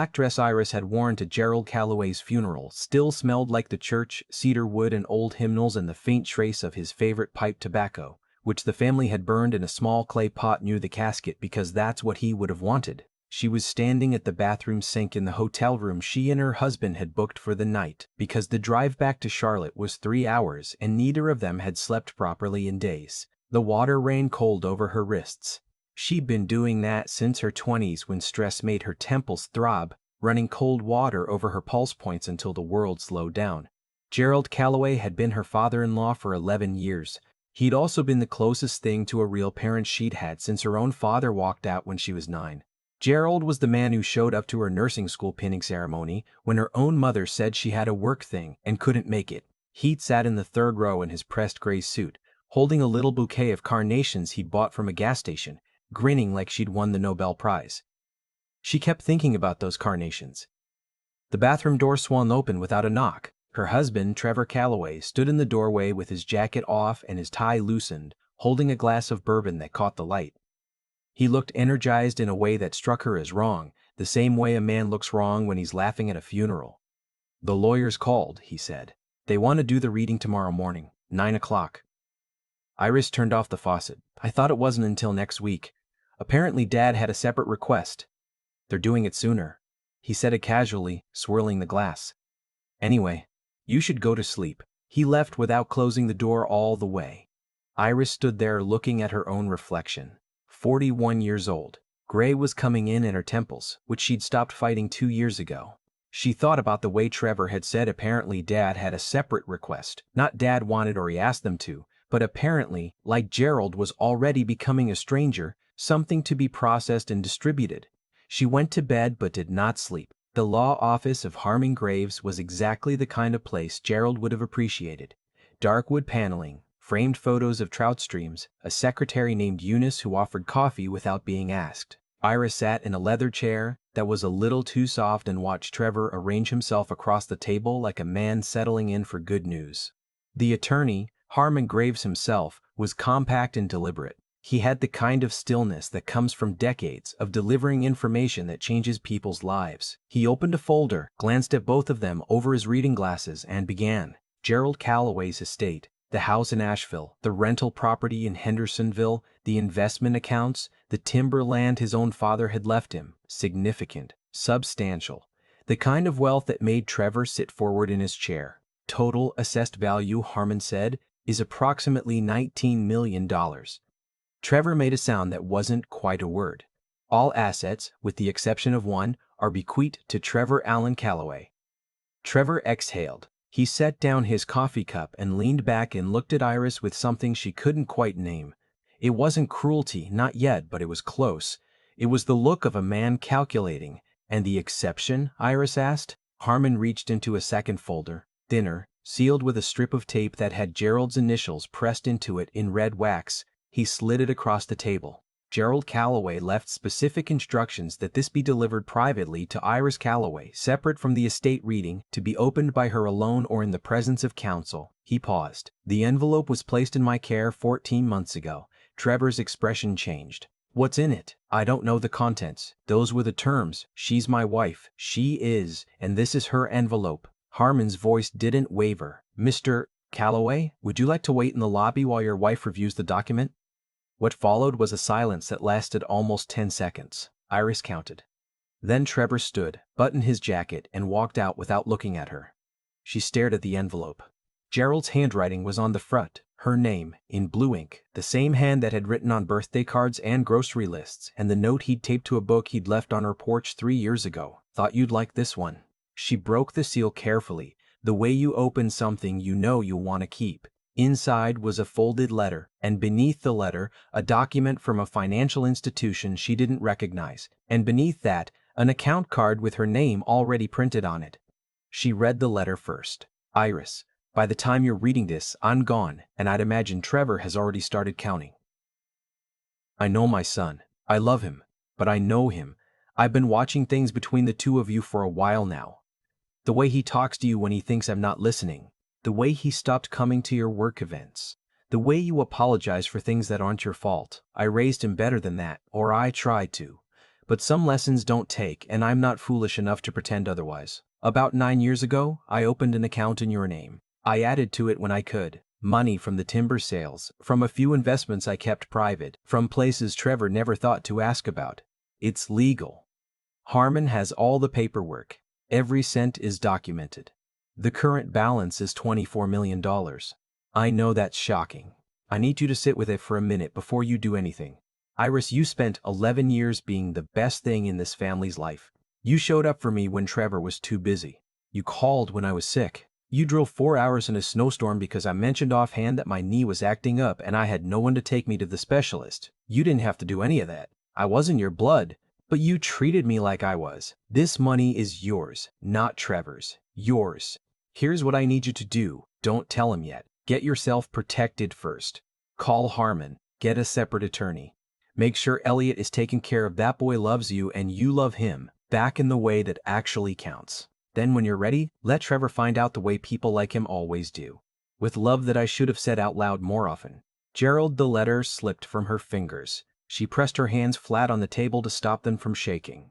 black dress Iris had worn to Gerald Calloway's funeral still smelled like the church, cedar wood and old hymnals and the faint trace of his favorite pipe tobacco, which the family had burned in a small clay pot near the casket because that's what he would have wanted. She was standing at the bathroom sink in the hotel room she and her husband had booked for the night because the drive back to Charlotte was 3 hours and neither of them had slept properly in days. The water ran cold over her wrists. She'd been doing that since her 20s when stress made her temples throb, running cold water over her pulse points until the world slowed down. Gerald Calloway had been her father-in-law for 11 years. He'd also been the closest thing to a real parent she'd had since her own father walked out when she was 9. Gerald was the man who showed up to her nursing school pinning ceremony when her own mother said she had a work thing and couldn't make it. He'd sat in the third row in his pressed gray suit, holding a little bouquet of carnations he'd bought from a gas station, grinning like she'd won the Nobel Prize. She kept thinking about those carnations. The bathroom door swung open without a knock. Her husband, Trevor Calloway, stood in the doorway with his jacket off and his tie loosened, holding a glass of bourbon that caught the light. He looked energized in a way that struck her as wrong, the same way a man looks wrong when he's laughing at a funeral. "The lawyers called," he said. "They want to do the reading tomorrow morning, 9 o'clock. Iris turned off the faucet. "I thought it wasn't until next week. Apparently Dad had a separate request. They're doing it sooner." He said it casually, swirling the glass. "Anyway, you should go to sleep." He left without closing the door all the way. Iris stood there looking at her own reflection. 41 years old. Gray was coming in at her temples, which she'd stopped fighting 2 years ago. She thought about the way Trevor had said apparently Dad had a separate request. Not Dad wanted or he asked them to, but apparently, like Gerald was already becoming a stranger, something to be processed and distributed. She went to bed but did not sleep. The law office of Harmon Graves was exactly the kind of place Gerald would have appreciated. Dark wood paneling, framed photos of trout streams, a secretary named Eunice who offered coffee without being asked. Iris sat in a leather chair that was a little too soft and watched Trevor arrange himself across the table like a man settling in for good news. The attorney, Harmon Graves himself, was compact and deliberate. He had the kind of stillness that comes from decades of delivering information that changes people's lives. He opened a folder, glanced at both of them over his reading glasses, and began. Gerald Calloway's estate, the house in Asheville, the rental property in Hendersonville, the investment accounts, the timber land his own father had left him. Significant, substantial. The kind of wealth that made Trevor sit forward in his chair. Total assessed value, Harmon said, is approximately $19 million. Trevor made a sound that wasn't quite a word. All assets, with the exception of one, are bequeathed to Trevor Allen Calloway. Trevor exhaled. He set down his coffee cup and leaned back and looked at Iris with something she couldn't quite name. It wasn't cruelty, not yet, but it was close. It was the look of a man calculating. "And the exception?" Iris asked. Harmon reached into a second folder, thinner, sealed with a strip of tape that had Gerald's initials pressed into it in red wax. He slid it across the table. Gerald Calloway left specific instructions that this be delivered privately to Iris Calloway, separate from the estate reading, to be opened by her alone or in the presence of counsel. He paused. "The envelope was placed in my care 14 months ago. Trevor's expression changed. "What's in it?" "I don't know the contents. Those were the terms. She's my wife. She is, and this is her envelope." Harmon's voice didn't waver. "Mr. Calloway, would you like to wait in the lobby while your wife reviews the document?" What followed was a silence that lasted almost 10 seconds. Iris counted. Then Trevor stood, buttoned his jacket, and walked out without looking at her. She stared at the envelope. Gerald's handwriting was on the front, her name, in blue ink, the same hand that had written on birthday cards and grocery lists, and the note he'd taped to a book he'd left on her porch 3 years ago. "Thought you'd like this one." She broke the seal carefully, the way you open something you know you'll want to keep. Inside was a folded letter, and beneath the letter, a document from a financial institution she didn't recognize, and beneath that, an account card with her name already printed on it. She read the letter first. "Iris, by the time you're reading this, I'm gone, and I'd imagine Trevor has already started counting. I know my son. I love him, but I know him. I've been watching things between the two of you for a while now. The way he talks to you when he thinks I'm not listening. The way he stopped coming to your work events. The way you apologize for things that aren't your fault. I raised him better than that, or I tried to. But some lessons don't take, and I'm not foolish enough to pretend otherwise. About 9 years ago, I opened an account in your name. I added to it when I could. Money from the timber sales, from a few investments I kept private, from places Trevor never thought to ask about. It's legal. Harmon has all the paperwork. Every cent is documented. The current balance is $24 million. I know that's shocking. I need you to sit with it for a minute before you do anything. Iris, you spent 11 years being the best thing in this family's life. You showed up for me when Trevor was too busy. You called when I was sick. You drove 4 hours in a snowstorm because I mentioned offhand that my knee was acting up and I had no one to take me to the specialist. You didn't have to do any of that. I wasn't your blood, but you treated me like I was. This money is yours, not Trevor's. Yours. Here's what I need you to do. Don't tell him yet. Get yourself protected first. Call Harmon. Get a separate attorney. Make sure Elliot is taken care of. That boy loves you and you love him, back in the way that actually counts. Then when you're ready, let Trevor find out the way people like him always do. With love, that I should have said out loud more often. Gerald, the letter slipped from her fingers. She pressed her hands flat on the table to stop them from shaking.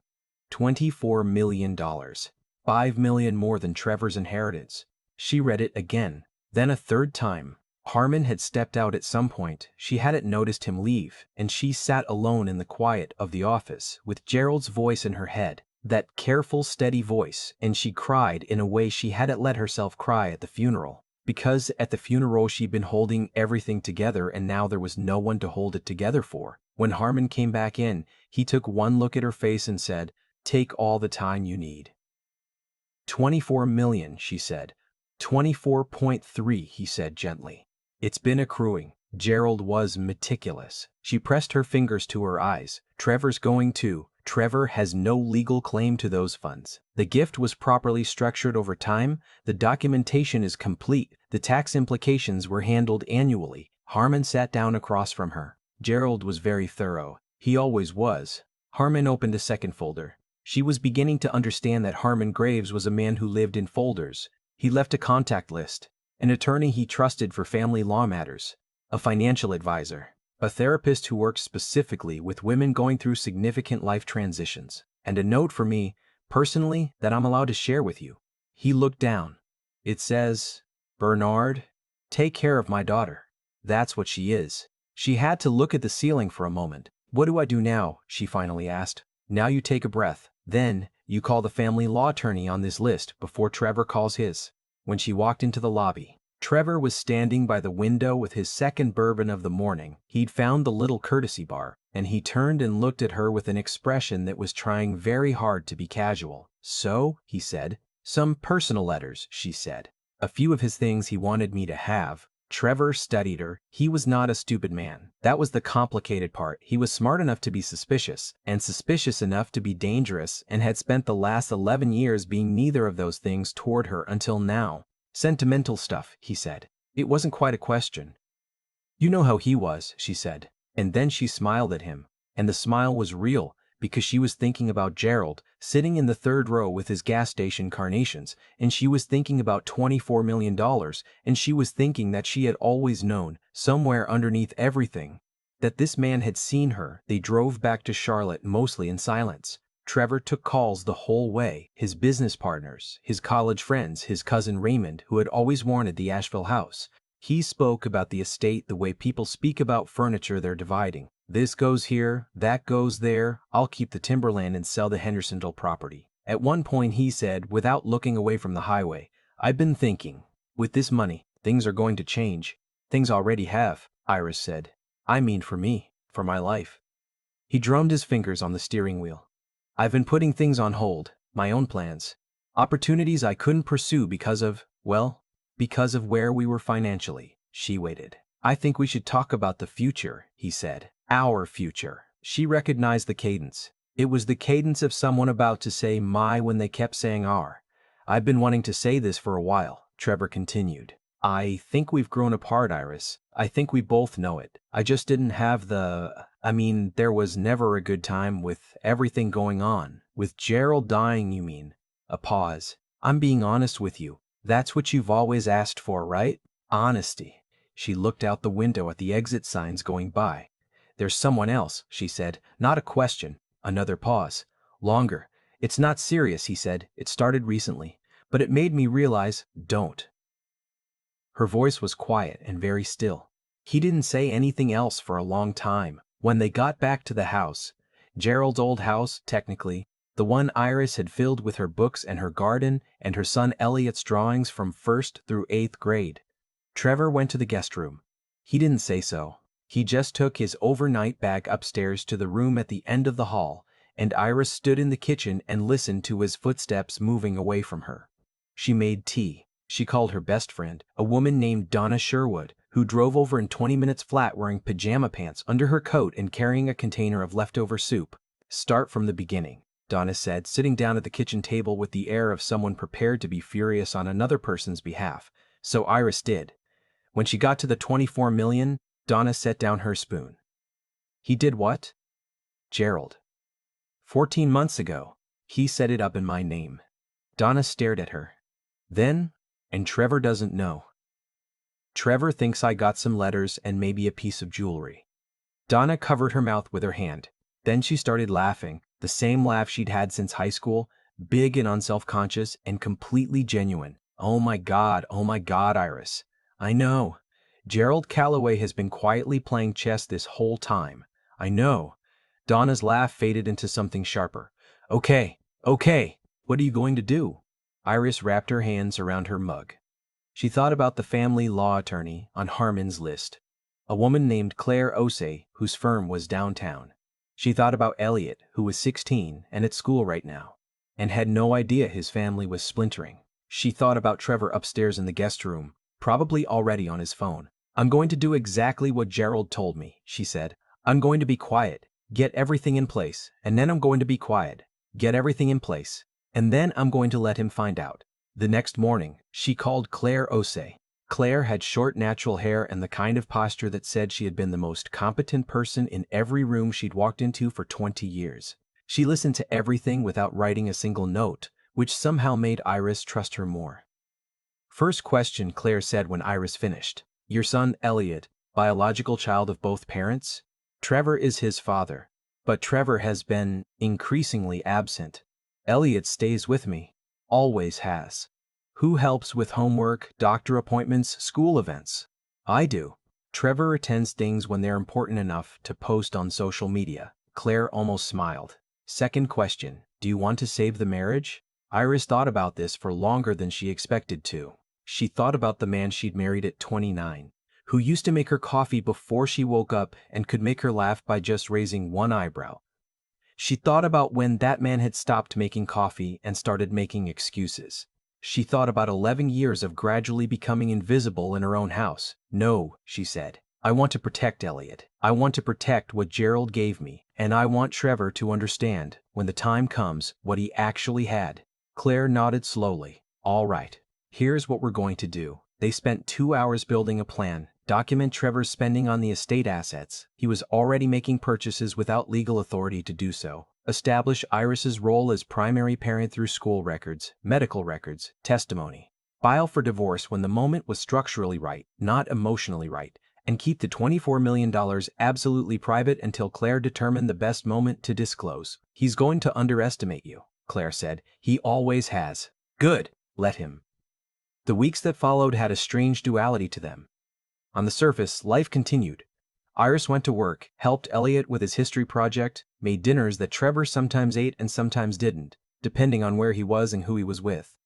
$24 million. $5 million more than Trevor's inheritance. She read it again, then a third time. Harmon had stepped out at some point. She hadn't noticed him leave, and she sat alone in the quiet of the office with Gerald's voice in her head. That careful, steady voice, and she cried in a way she hadn't let herself cry at the funeral. Because at the funeral she'd been holding everything together and now there was no one to hold it together for. When Harmon came back in, he took one look at her face and said, "Take all the time you need." 24 million, she said. 24.3, he said gently. It's been accruing. Gerald was meticulous. She pressed her fingers to her eyes. Trevor's going too. Trevor has no legal claim to those funds. The gift was properly structured over time. The documentation is complete. The tax implications were handled annually. Harmon sat down across from her. Gerald was very thorough. He always was. Harmon opened a second folder. She was beginning to understand that Harmon Graves was a man who lived in folders. He left a contact list, an attorney he trusted for family law matters, a financial advisor, a therapist who worked specifically with women going through significant life transitions, and a note for me, personally, that I'm allowed to share with you. He looked down. It says, "Bernard, take care of my daughter." That's what she is. She had to look at the ceiling for a moment. "What do I do now?" she finally asked. "Now you take a breath. Then you call the family law attorney on this list before Trevor calls his." When she walked into the lobby, Trevor was standing by the window with his second bourbon of the morning. He'd found the little courtesy bar, and he turned and looked at her with an expression that was trying very hard to be casual. "So," he said. "Some personal letters," she said. "A few of his things he wanted me to have." Trevor studied her. He was not a stupid man. That was the complicated part. He was smart enough to be suspicious, and suspicious enough to be dangerous, and had spent the last 11 years being neither of those things toward her until now. "Sentimental stuff," he said. It wasn't quite a question. "You know how he was," she said. And then she smiled at him, and the smile was real, because she was thinking about Gerald, sitting in the third row with his gas station carnations, and she was thinking about $24 million, and she was thinking that she had always known, somewhere underneath everything, that this man had seen her. They drove back to Charlotte mostly in silence. Trevor took calls the whole way, his business partners, his college friends, his cousin Raymond, who had always wanted the Asheville house. He spoke about the estate the way people speak about furniture they're dividing. "This goes here, that goes there, I'll keep the timberland and sell the Hendersonville property." At one point he said, without looking away from the highway, "I've been thinking, with this money, things are going to change." "Things already have," Iris said. "I mean for me, for my life." He drummed his fingers on the steering wheel. "I've been putting things on hold, my own plans. Opportunities I couldn't pursue because of where we were financially." She waited. "I think we should talk about the future," he said. "Our future." She recognized the cadence. It was the cadence of someone about to say "my" when they kept saying "our." "I've been wanting to say this for a while," Trevor continued. "I think we've grown apart, Iris. I think we both know it. I just didn't have there was never a good time with everything going on. With Gerald dying, you mean?" A pause. "I'm being honest with you. That's what you've always asked for, right? Honesty." She looked out the window at the exit signs going by. "There's someone else," she said. "Not a question. Another pause. Longer. It's not serious, he said. It started recently. But it made me realize, don't. Her voice was quiet and very still. He didn't say anything else for a long time. When they got back to the house, Gerald's old house, technically, the one Iris had filled with her books and her garden and her son Elliot's drawings from 1st through 8th grade, Trevor went to the guest room. He didn't say so. He just took his overnight bag upstairs to the room at the end of the hall, and Iris stood in the kitchen and listened to his footsteps moving away from her. She made tea. She called her best friend, a woman named Donna Sherwood, who drove over in 20 minutes flat wearing pajama pants under her coat and carrying a container of leftover soup. Start from the beginning, Donna said, sitting down at the kitchen table with the air of someone prepared to be furious on another person's behalf. So Iris did. When she got to the 24 million, Donna set down her spoon. He did what? Gerald. 14 months ago, he set it up in my name. Donna stared at her. Then, and Trevor doesn't know. Trevor thinks I got some letters and maybe a piece of jewelry. Donna covered her mouth with her hand. Then she started laughing, the same laugh she'd had since high school, big and unself-conscious and completely genuine. Oh my God, Iris. I know. Gerald Calloway has been quietly playing chess this whole time. I know. Donna's laugh faded into something sharper. Okay, what are you going to do? Iris wrapped her hands around her mug. She thought about the family law attorney on Harmon's list, a woman named Claire Osei, whose firm was downtown. She thought about Elliot, who was 16 and at school right now, and had no idea his family was splintering. She thought about Trevor upstairs in the guest room, probably already on his phone. I'm going to do exactly what Gerald told me, she said. I'm going to be quiet, get everything in place, and then I'm going to be quiet, get everything in place, and then I'm going to let him find out. The next morning, she called Claire Osei. Claire had short natural hair and the kind of posture that said she had been the most competent person in every room she'd walked into for 20 years. She listened to everything without writing a single note, which somehow made Iris trust her more. First question, Claire said when Iris finished. Your son, Elliot, biological child of both parents? Trevor is his father, but Trevor has been increasingly absent. Elliot stays with me, always has. Who helps with homework, doctor appointments, school events? I do. Trevor attends things when they're important enough to post on social media. Claire almost smiled. Second question, do you want to save the marriage? Iris thought about this for longer than she expected to. She thought about the man she'd married at 29, who used to make her coffee before she woke up and could make her laugh by just raising one eyebrow. She thought about when that man had stopped making coffee and started making excuses. She thought about 11 years of gradually becoming invisible in her own house. No, she said. I want to protect Elliot. I want to protect what Gerald gave me, and I want Trevor to understand, when the time comes, what he actually had. Claire nodded slowly. All right. Here's what we're going to do. They spent 2 hours building a plan, document Trevor's spending on the estate assets. He was already making purchases without legal authority to do so. Establish Iris's role as primary parent through school records, medical records, testimony. File for divorce when the moment was structurally right, not emotionally right, and keep the $24 million absolutely private until Claire determined the best moment to disclose. He's going to underestimate you, Claire said. He always has. Good. Let him. The weeks that followed had a strange duality to them. On the surface, life continued. Iris went to work, helped Elliot with his history project, made dinners that Trevor sometimes ate and sometimes didn't, depending on where he was and who he was with.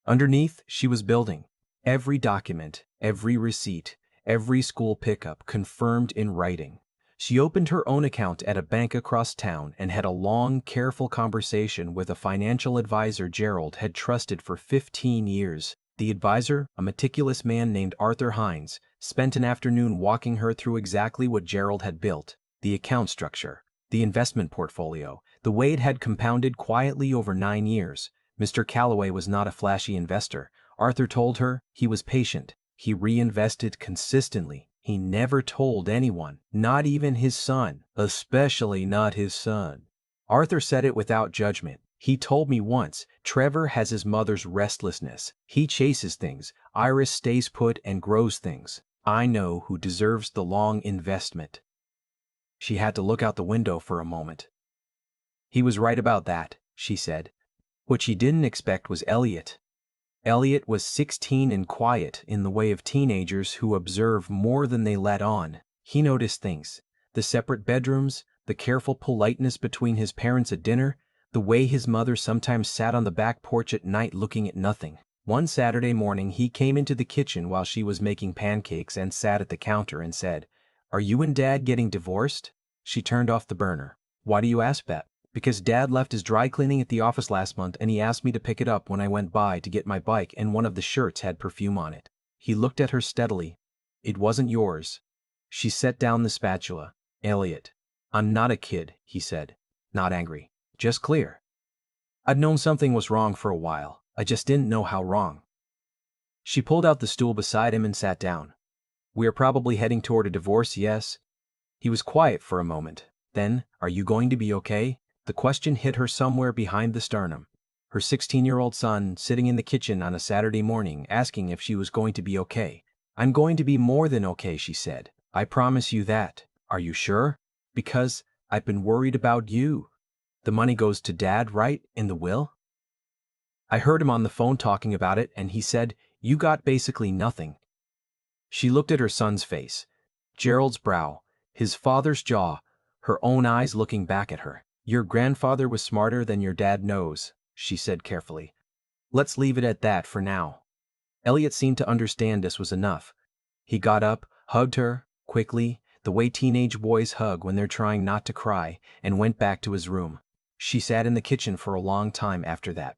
Underneath, she was building. Every document, every receipt, every school pickup confirmed in writing. She opened her own account at a bank across town and had a long, careful conversation with a financial advisor Gerald had trusted for 15 years. The advisor, a meticulous man named Arthur Hines, spent an afternoon walking her through exactly what Gerald had built: the account structure, the investment portfolio, the way it had compounded quietly over 9 years. Mr. Calloway was not a flashy investor. Arthur told her he was patient. He reinvested consistently. He never told anyone, not even his son, especially not his son. Arthur said it without judgment. He told me once, Trevor has his mother's restlessness. He chases things. Iris stays put and grows things. I know who deserves the long investment. She had to look out the window for a moment. He was right about that, she said. What she didn't expect was Elliot. Elliot was 16 and quiet, in the way of teenagers who observe more than they let on. He noticed things: the separate bedrooms, the careful politeness between his parents at dinner, the way his mother sometimes sat on the back porch at night looking at nothing. One Saturday morning he came into the kitchen while she was making pancakes and sat at the counter and said, "Are you and Dad getting divorced?" She turned off the burner. "Why do you ask that?" "Because Dad left his dry cleaning at the office last month and he asked me to pick it up when I went by to get my bike, and one of the shirts had perfume on it." He looked at her steadily. "It wasn't yours." She set down the spatula. "Elliot, I'm not a kid," he said. Not angry, just clear. "I'd known something was wrong for a while. I just didn't know how wrong." She pulled out the stool beside him and sat down. "We are probably heading toward a divorce, yes?" He was quiet for a moment. Then, "Are you going to be okay?" The question hit her somewhere behind the sternum. Her 16-year-old son, sitting in the kitchen on a Saturday morning, asking if she was going to be okay. "I'm going to be more than okay," she said. "I promise you that." "Are you sure?" "Because I've been worried about you." "The money goes to Dad, right, in the will?" "I heard him on the phone talking about it, and he said you got basically nothing." She looked at her son's face. Gerald's brow, his father's jaw, her own eyes looking back at her. "Your grandfather was smarter than your dad knows," she said carefully. "Let's leave it at that for now." Elliot seemed to understand this was enough. He got up, hugged her, quickly, the way teenage boys hug when they're trying not to cry, and went back to his room. She sat in the kitchen for a long time after that.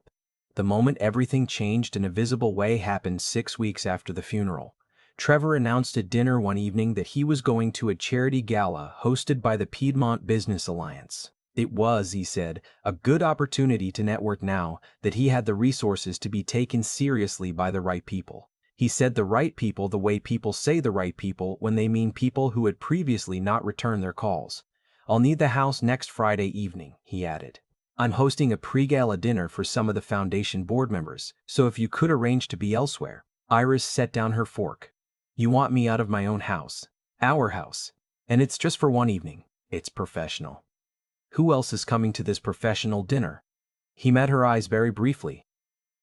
The moment everything changed in a visible way happened 6 weeks after the funeral. Trevor announced at dinner one evening that he was going to a charity gala hosted by the Piedmont Business Alliance. It was, he said, a good opportunity to network now that he had the resources to be taken seriously by the right people. He said the right people the way people say the right people when they mean people who had previously not returned their calls. "I'll need the house next Friday evening," he added. "I'm hosting a pre-gala dinner for some of the foundation board members, so if you could arrange to be elsewhere." Iris set down her fork. "You want me out of my own house, our house, and it's just for one evening. It's professional. Who else is coming to this professional dinner?" He met her eyes very briefly.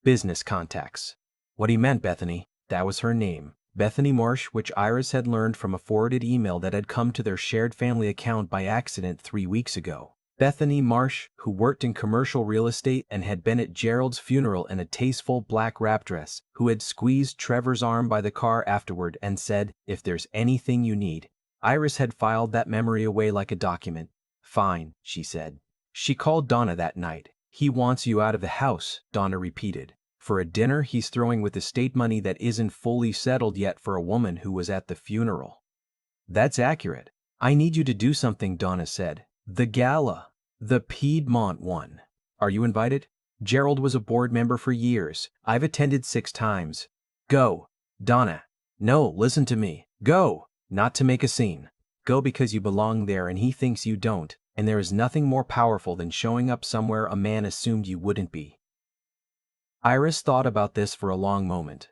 "Business contacts." What he meant, Bethany, that was her name, Bethany Marsh, which Iris had learned from a forwarded email that had come to their shared family account by accident 3 weeks ago. Bethany Marsh, who worked in commercial real estate and had been at Gerald's funeral in a tasteful black wrap dress, who had squeezed Trevor's arm by the car afterward and said, "If there's anything you need." Iris had filed that memory away like a document. "Fine," she said. She called Donna that night. "He wants you out of the house," Donna repeated. "For a dinner he's throwing with estate money that isn't fully settled yet for a woman who was at the funeral." "That's accurate." "I need you to do something," Donna said. "The gala. The Piedmont one. Are you invited?" "Gerald was a board member for years. I've attended 6 times. Go." "Donna." "No, listen to me. Go. Not to make a scene. Go because you belong there and he thinks you don't, and there is nothing more powerful than showing up somewhere a man assumed you wouldn't be." Iris thought about this for a long moment.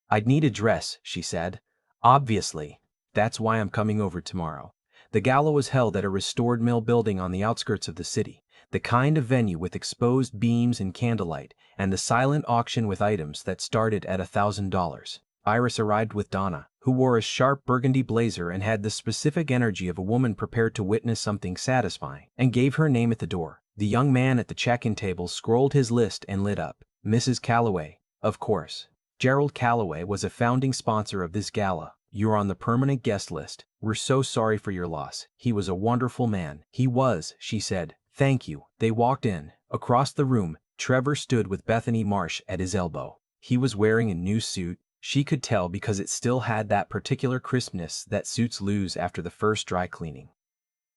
"I'd need a dress," she said. "Obviously. That's why I'm coming over tomorrow." The gala was held at a restored mill building on the outskirts of the city, the kind of venue with exposed beams and candlelight, and the silent auction with items that started at $1,000. Iris arrived with Donna, who wore a sharp burgundy blazer and had the specific energy of a woman prepared to witness something satisfying, and gave her name at the door. The young man at the check-in table scrolled his list and lit up. "Mrs. Calloway, of course." Gerald Calloway was a founding sponsor of this gala. "You're on the permanent guest list. We're so sorry for your loss. He was a wonderful man." "He was," she said. "Thank you." They walked in. Across the room, Trevor stood with Bethany Marsh at his elbow. He was wearing a new suit. She could tell because it still had that particular crispness that suits lose after the first dry cleaning.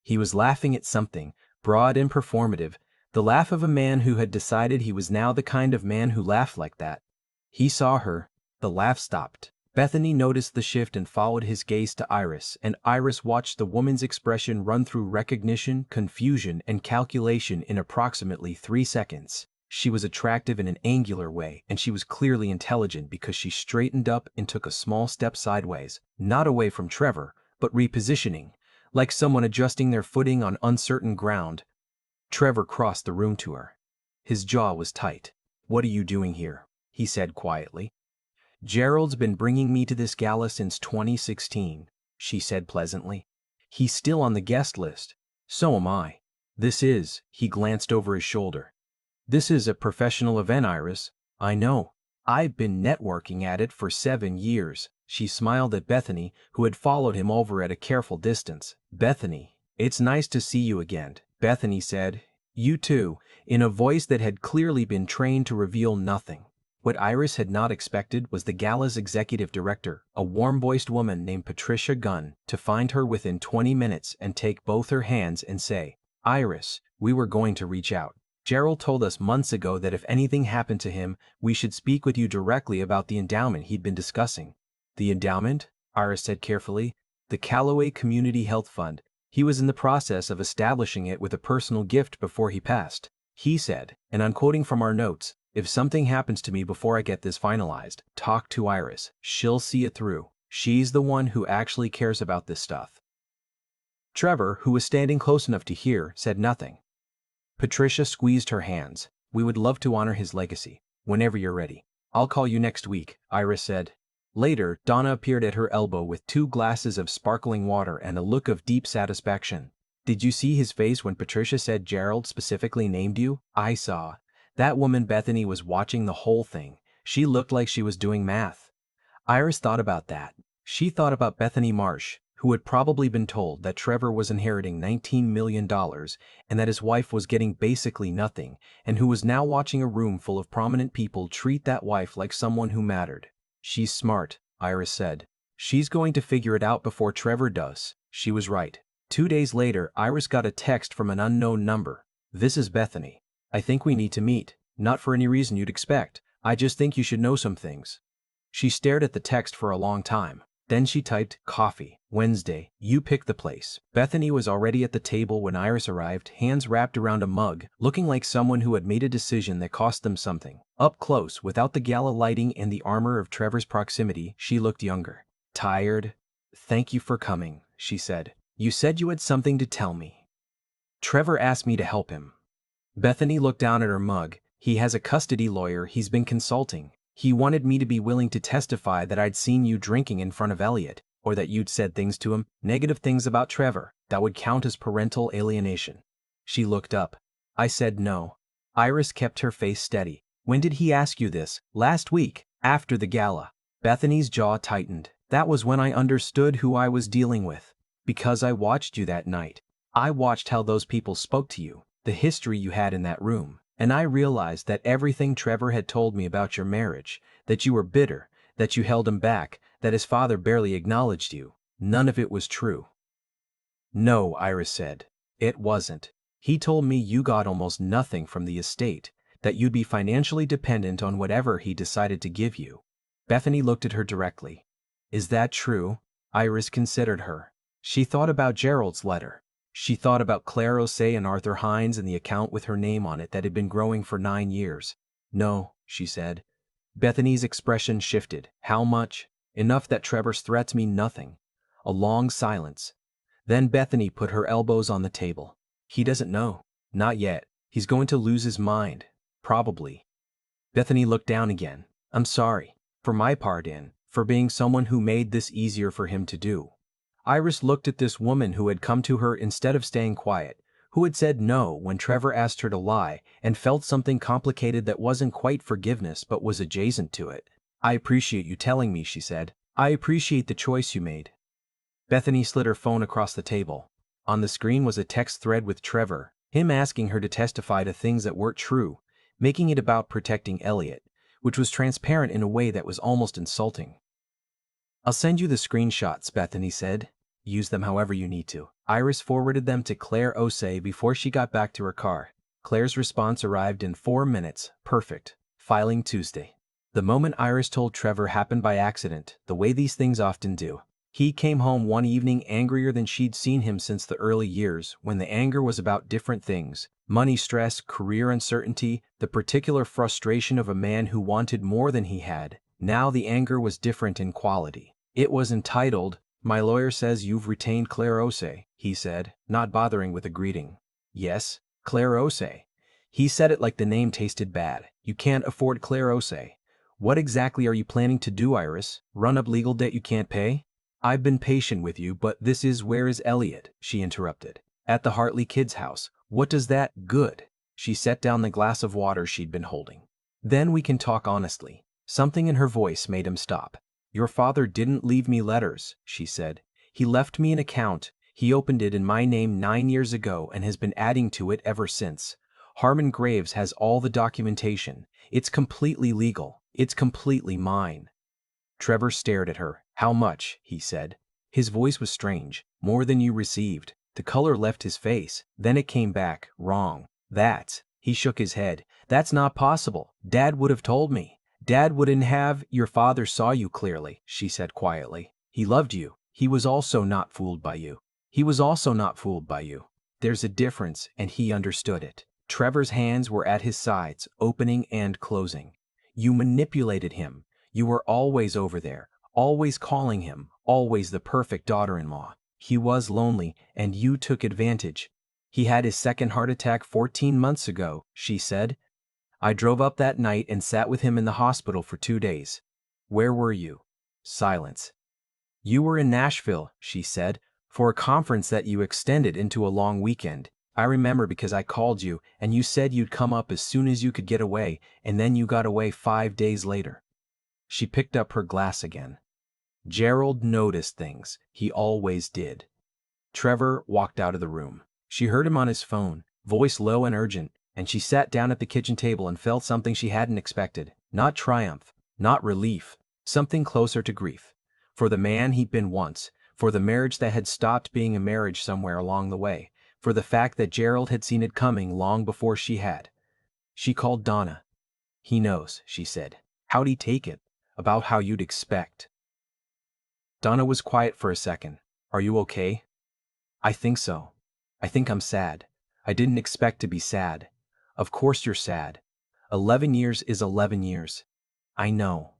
He was laughing at something, broad and performative, the laugh of a man who had decided he was now the kind of man who laughed like that. He saw her. The laugh stopped. Bethany noticed the shift and followed his gaze to Iris, and Iris watched the woman's expression run through recognition, confusion, and calculation in approximately 3 seconds. She was attractive in an angular way, and she was clearly intelligent because she straightened up and took a small step sideways, not away from Trevor, but repositioning, like someone adjusting their footing on uncertain ground. Trevor crossed the room to her. His jaw was tight. "What are you doing here?" he said quietly. "Gerald's been bringing me to this gala since 2016, she said pleasantly. "He's still on the guest list. So am I. He glanced over his shoulder. "This is a professional event, Iris. I know. I've been networking at it for 7 years." She smiled at Bethany, who had followed him over at a careful distance. "Bethany, it's nice to see you again," Bethany said. "You too," in a voice that had clearly been trained to reveal nothing. What Iris had not expected was the gala's executive director, a warm-voiced woman named Patricia Gunn, to find her within 20 minutes and take both her hands and say, "Iris, we were going to reach out. Gerald told us months ago that if anything happened to him, we should speak with you directly about the endowment he'd been discussing." "The endowment?" Iris said carefully. "The Callaway Community Health Fund. He was in the process of establishing it with a personal gift before he passed. He said, and I'm quoting from our notes, 'If something happens to me before I get this finalized, talk to Iris. She'll see it through. She's the one who actually cares about this stuff.'" Trevor, who was standing close enough to hear, said nothing. Patricia squeezed her hands. "We would love to honor his legacy. Whenever you're ready. I'll call you next week," Iris said. Later, Donna appeared at her elbow with 2 glasses of sparkling water and a look of deep satisfaction. "Did you see his face when Patricia said Gerald specifically named you?" "I saw. That woman Bethany was watching the whole thing. She looked like she was doing math." Iris thought about that. She thought about Bethany Marsh, who had probably been told that Trevor was inheriting $19 million and that his wife was getting basically nothing, and who was now watching a room full of prominent people treat that wife like someone who mattered. "She's smart," Iris said. "She's going to figure it out before Trevor does." She was right. 2 days later, Iris got a text from an unknown number. "This is Bethany. I think we need to meet. Not for any reason you'd expect. I just think you should know some things." She stared at the text for a long time. Then she typed, "Coffee, Wednesday, you pick the place." Bethany was already at the table when Iris arrived, hands wrapped around a mug, looking like someone who had made a decision that cost them something. Up close, without the gala lighting and the armor of Trevor's proximity, she looked younger. "Tired?" "Thank you for coming," she said. "You said you had something to tell me." "Trevor asked me to help him." Bethany looked down at her mug. "He has a custody lawyer he's been consulting. He wanted me to be willing to testify that I'd seen you drinking in front of Elliot, or that you'd said things to him, negative things about Trevor, that would count as parental alienation." She looked up. "I said no." Iris kept her face steady. "When did he ask you this?" "Last week, after the gala." Bethany's jaw tightened. "That was when I understood who I was dealing with. Because I watched you that night. I watched how those people spoke to you, the history you had in that room. And I realized that everything Trevor had told me about your marriage, that you were bitter, that you held him back, that his father barely acknowledged you, none of it was true." "No," Iris said. "It wasn't. He told me you got almost nothing from the estate, that you'd be financially dependent on whatever he decided to give you." Bethany looked at her directly. "Is that true?" Iris considered her. She thought about Gerald's letter. She thought about Claire Osei and Arthur Hines and the account with her name on it that had been growing for 9 years. "No," she said. Bethany's expression shifted. "How much?" "Enough that Trevor's threats mean nothing." A long silence. Then Bethany put her elbows on the table. "He doesn't know. Not yet. He's going to lose his mind. Probably." Bethany looked down again. "I'm sorry. For my part for being someone who made this easier for him to do." Iris looked at this woman who had come to her instead of staying quiet, who had said no when Trevor asked her to lie, and felt something complicated that wasn't quite forgiveness but was adjacent to it. "I appreciate you telling me," she said. "I appreciate the choice you made." Bethany slid her phone across the table. On the screen was a text thread with Trevor, him asking her to testify to things that weren't true, making it about protecting Elliot, which was transparent in a way that was almost insulting. "I'll send you the screenshots," Bethany said. "Use them however you need to." Iris forwarded them to Claire Osei before she got back to her car. Claire's response arrived in 4 minutes. "Perfect. Filing Tuesday." The moment Iris told Trevor happened by accident, the way these things often do. He came home one evening angrier than she'd seen him since the early years, when the anger was about different things: money stress, career uncertainty, the particular frustration of a man who wanted more than he had. Now the anger was different in quality. It was entitled, "My lawyer says you've retained Claire Osei," he said, not bothering with a greeting. "Yes." Clarose. He said it like the name tasted bad. You can't afford Clarose. What exactly are you planning to do, Iris? Run up legal debt you can't pay? I've been patient with you, but where is Elliot? She interrupted. At the Hartley kids' house. What does that? Good. She set down the glass of water she'd been holding. Then we can talk honestly. Something in her voice made him stop. Your father didn't leave me letters, she said. He left me an account. He opened it in my name 9 years ago and has been adding to it ever since. Harmon Graves has all the documentation. It's completely legal. It's completely mine. Trevor stared at her. How much? He said. His voice was strange. More than you received. The color left his face. Then it came back. Wrong. He shook his head. That's not possible. Dad would have told me. Dad wouldn't have. Your father saw you clearly, she said quietly. He loved you. He was also not fooled by you. There's a difference, and he understood it. Trevor's hands were at his sides, opening and closing. You manipulated him. You were always over there, always calling him, always the perfect daughter-in-law. He was lonely, and you took advantage. He had his second heart attack 14 months ago, she said. I drove up that night and sat with him in the hospital for 2 days. Where were you? Silence. You were in Nashville, she said, for a conference that you extended into a long weekend. I remember because I called you, and you said you'd come up as soon as you could get away, and then you got away 5 days later. She picked up her glass again. Gerald noticed things. He always did. Trevor walked out of the room. She heard him on his phone, voice low and urgent, and she sat down at the kitchen table and felt something she hadn't expected. Not triumph, not relief, something closer to grief. For the man he'd been once, for the marriage that had stopped being a marriage somewhere along the way, for the fact that Gerald had seen it coming long before she had. She called Donna. He knows, she said. How'd he take it? About how you'd expect. Donna was quiet for a second. Are you okay? I think so. I think I'm sad. I didn't expect to be sad. Of course you're sad. 11 years is 11 years. I know.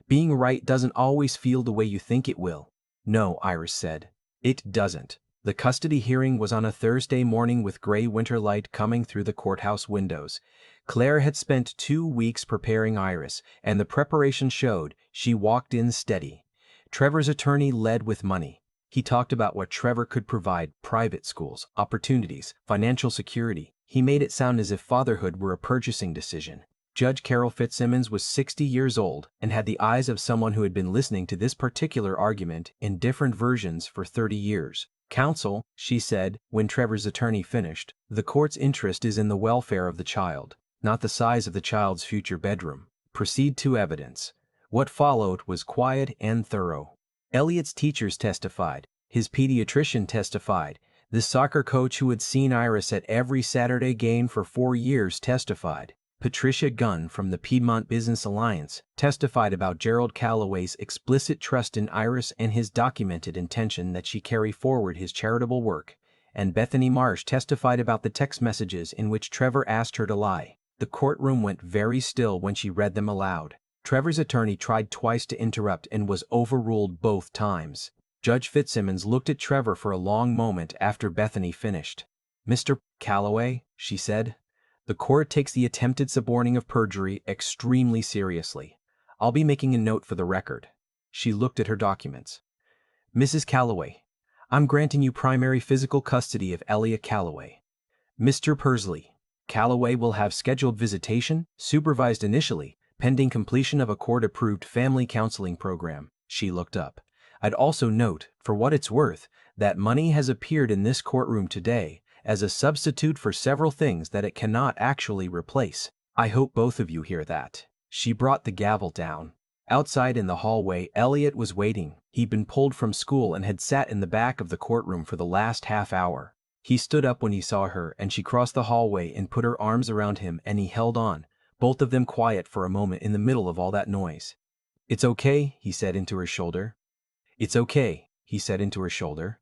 Being right doesn't always feel the way you think it will. No, Iris said. It doesn't. The custody hearing was on a Thursday morning with gray winter light coming through the courthouse windows. Claire had spent 2 weeks preparing Iris, and the preparation showed. She walked in steady. Trevor's attorney led with money. He talked about what Trevor could provide: private schools, opportunities, financial security. He made it sound as if fatherhood were a purchasing decision. Judge Carol Fitzsimmons was 60 years old and had the eyes of someone who had been listening to this particular argument in different versions for 30 years. Counsel, she said, when Trevor's attorney finished, the court's interest is in the welfare of the child, not the size of the child's future bedroom. Proceed to evidence. What followed was quiet and thorough. Elliot's teachers testified. His pediatrician testified. The soccer coach who had seen Iris at every Saturday game for 4 years testified. Patricia Gunn from the Piedmont Business Alliance testified about Gerald Calloway's explicit trust in Iris and his documented intention that she carry forward his charitable work. And Bethany Marsh testified about the text messages in which Trevor asked her to lie. The courtroom went very still when she read them aloud. Trevor's attorney tried twice to interrupt and was overruled both times. Judge Fitzsimmons looked at Trevor for a long moment after Bethany finished. Mr. Calloway, she said, the court takes the attempted suborning of perjury extremely seriously. I'll be making a note for the record. She looked at her documents. Mrs. Calloway, I'm granting you primary physical custody of Elliot Calloway. Mr. Pursley, Calloway will have scheduled visitation, supervised initially, pending completion of a court-approved family counseling program. She looked up. I'd also note, for what it's worth, that money has appeared in this courtroom today as a substitute for several things that it cannot actually replace. I hope both of you hear that. She brought the gavel down. Outside in the hallway, Elliot was waiting. He'd been pulled from school and had sat in the back of the courtroom for the last half hour. He stood up when he saw her, and she crossed the hallway and put her arms around him, and he held on, both of them quiet for a moment in the middle of all that noise. It's okay, he said into her shoulder. It's okay, he said into her shoulder.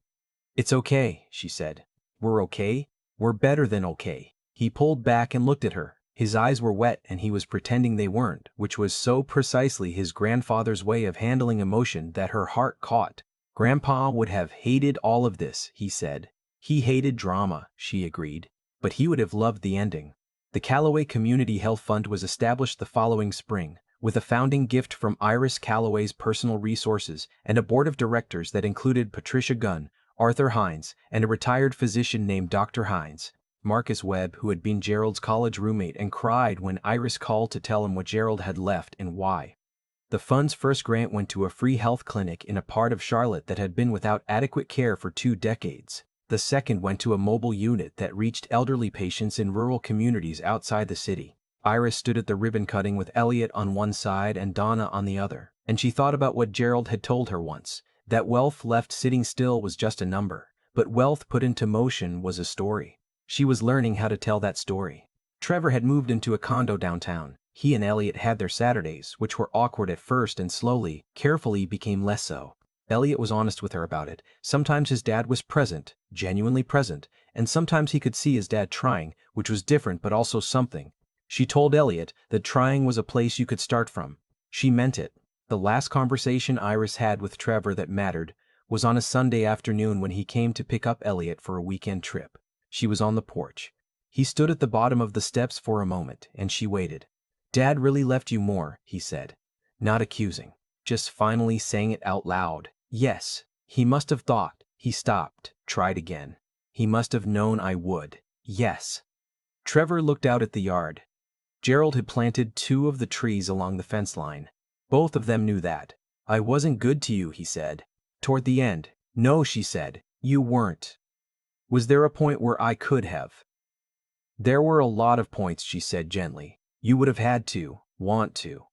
It's okay, she said. We're okay? We're better than okay. He pulled back and looked at her. His eyes were wet and he was pretending they weren't, which was so precisely his grandfather's way of handling emotion that her heart caught. Grandpa would have hated all of this, he said. He hated drama, she agreed. but he would have loved the ending. The Callaway Community Health Fund was established the following spring, with a founding gift from Iris Callaway's personal resources and a board of directors that included Patricia Gunn, Arthur Hines, and a retired physician named Dr. Hines. Marcus Webb, who had been Gerald's college roommate and cried when Iris called to tell him what Gerald had left and why. The fund's first grant went to a free health clinic in a part of Charlotte that had been without adequate care for 2 decades. The second went to a mobile unit that reached elderly patients in rural communities outside the city. Iris stood at the ribbon cutting with Elliot on one side and Donna on the other, and she thought about what Gerald had told her once, that wealth left sitting still was just a number, but wealth put into motion was a story. She was learning how to tell that story. Trevor had moved into a condo downtown. He and Elliot had their Saturdays, which were awkward at first and slowly, carefully became less so. Elliot was honest with her about it. Sometimes his dad was present, genuinely present, and sometimes he could see his dad trying, which was different but also something. She told Elliot that trying was a place you could start from. She meant it. The last conversation Iris had with Trevor that mattered was on a Sunday afternoon when he came to pick up Elliot for a weekend trip. She was on the porch. He stood at the bottom of the steps for a moment, and she waited. "Dad really left you more," he said. Not accusing, just finally saying it out loud. Yes, he must have thought. He stopped, tried again. He must have known I would. Yes. Trevor looked out at the yard. Gerald had planted 2 of the trees along the fence line. Both of them knew that. "I wasn't good to you," he said. Toward the end. "No," she said. "You weren't." "Was there a point where I could have?" "There were a lot of points," she said gently. "You would have had to, want to."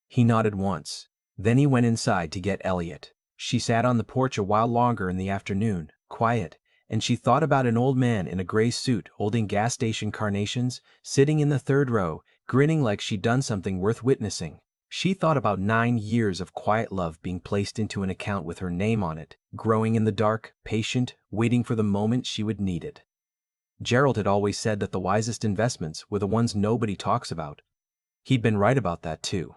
He nodded once. Then he went inside to get Elliot. She sat on the porch a while longer in the afternoon, quiet, and she thought about an old man in a gray suit holding gas station carnations, sitting in the 3rd row, grinning like she'd done something worth witnessing. She thought about 9 years of quiet love being placed into an account with her name on it, growing in the dark, patient, waiting for the moment she would need it. Gerald had always said that the wisest investments were the ones nobody talks about. He'd been right about that too.